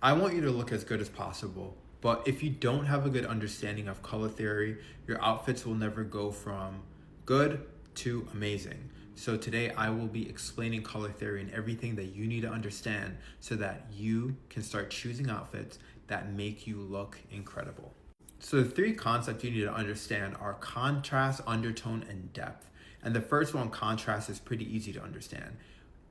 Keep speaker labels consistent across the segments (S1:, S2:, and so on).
S1: I want you to look as good as possible, but if you don't have a good understanding of color theory, your outfits will never go from good to amazing. So today I will be explaining color theory and everything that you need to understand so that you can start choosing outfits that make you look incredible. So the three concepts you need to understand are contrast, undertone, and depth. And the first one, contrast, is pretty easy to understand.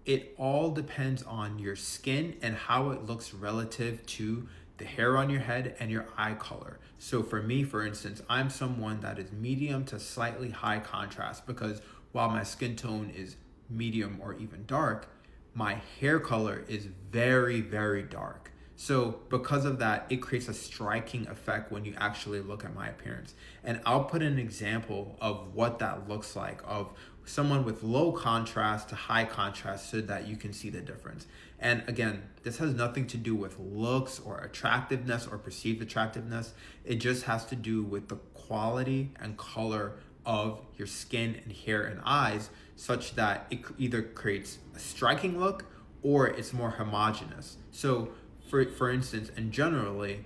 S1: It all depends on your skin and how it looks relative to the hair on your head and your eye color. So for me, for instance, I'm someone that is medium to slightly high contrast because while my skin tone is medium or even dark, my hair color is very, very dark. So because of that, it creates a striking effect when you actually look at my appearance. And I'll put an example of what that looks like of someone with low contrast to high contrast so that you can see the difference. And again, this has nothing to do with looks or attractiveness or perceived attractiveness. It just has to do with the quality and color of your skin and hair and eyes such that it either creates a striking look or it's more homogeneous. So for instance, and generally,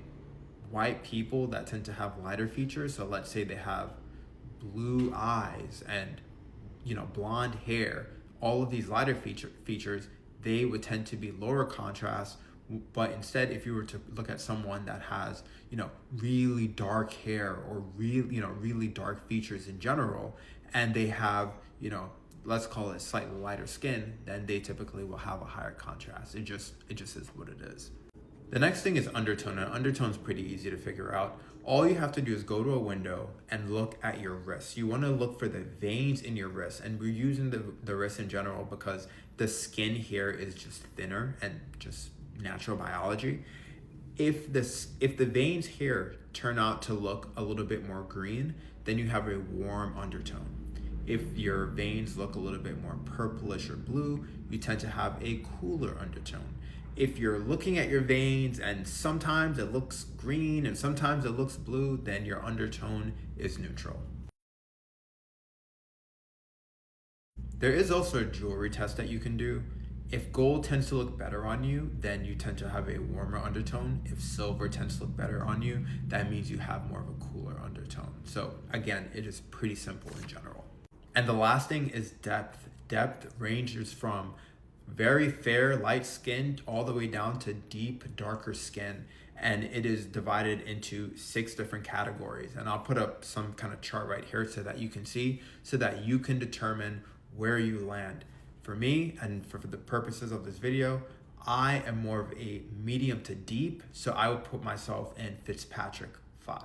S1: white people that tend to have lighter features, so let's say they have blue eyes and blonde hair, all of these lighter features, they would tend to be lower contrast. But instead, if you were to look at someone that has, really dark hair or really dark features in general, and they have, let's call it slightly lighter skin, then they typically will have a higher contrast. It just is what it is. The next thing is undertone, and undertone is pretty easy to figure out. All you have to do is go to a window and look at your wrists. You want to look for the veins in your wrists, and we're using the wrist in general because the skin here is just thinner and just natural biology. If the veins here turn out to look a little bit more green, then you have a warm undertone. If your veins look a little bit more purplish or blue, you tend to have a cooler undertone. If you're looking at your veins and sometimes it looks green and sometimes it looks blue, then your undertone is neutral. There is also a jewelry test that you can do. If gold tends to look better on you, then you tend to have a warmer undertone. If silver tends to look better on you, that means you have more of a cooler undertone. So again, it is pretty simple in general. And the last thing is depth. Depth ranges from very fair, light skin all the way down to deep, darker skin. And it is divided into 6 different categories. And I'll put up some kind of chart right here so that you can see, so that you can determine where you land. For me, and for the purposes of this video, I am more of a medium to deep, so I would put myself in Fitzpatrick 5.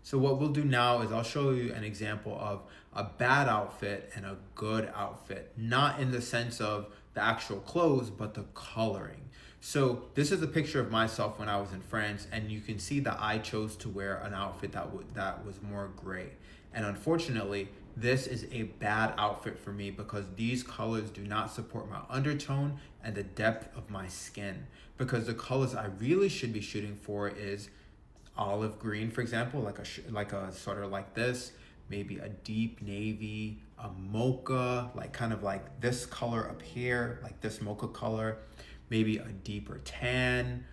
S1: So what we'll do now is I'll show you an example of a bad outfit and a good outfit, not in the sense of the actual clothes, but the coloring. So this is a picture of myself when I was in France, and you can see that I chose to wear an outfit that was more gray. And unfortunately, this is a bad outfit for me because these colors do not support my undertone and the depth of my skin. Because the colors I really should be shooting for is olive green, for example, like a sort of like this, maybe a deep navy, a mocha, like kind of like this color up here, like this mocha color, maybe a deeper tan.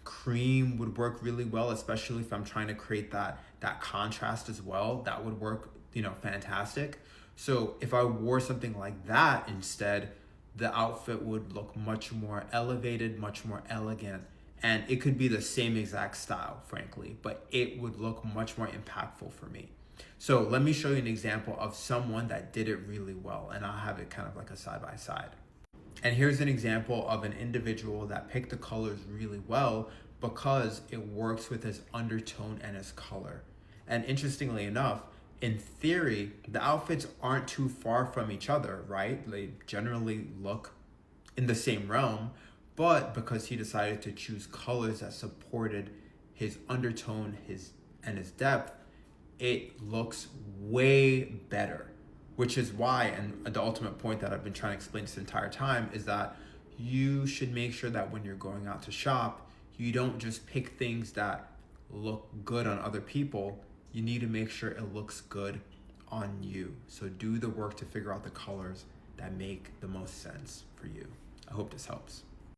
S1: Cream would work really well, especially if I'm trying to create that contrast as well. That would work, fantastic. So if I wore something like that instead, the outfit would look much more elevated, much more elegant. And it could be the same exact style, frankly, but it would look much more impactful for me. So let me show you an example of someone that did it really well, and I'll have it kind of like a side by side. And here's an example of an individual that picked the colors really well because it works with his undertone and his color. And interestingly enough, in theory, the outfits aren't too far from each other, right? They generally look in the same realm, but because he decided to choose colors that supported his undertone, his depth, it looks way better. Which is why, and the ultimate point that I've been trying to explain this entire time, is that you should make sure that when you're going out to shop, you don't just pick things that look good on other people. You need to make sure it looks good on you. So do the work to figure out the colors that make the most sense for you. I hope this helps.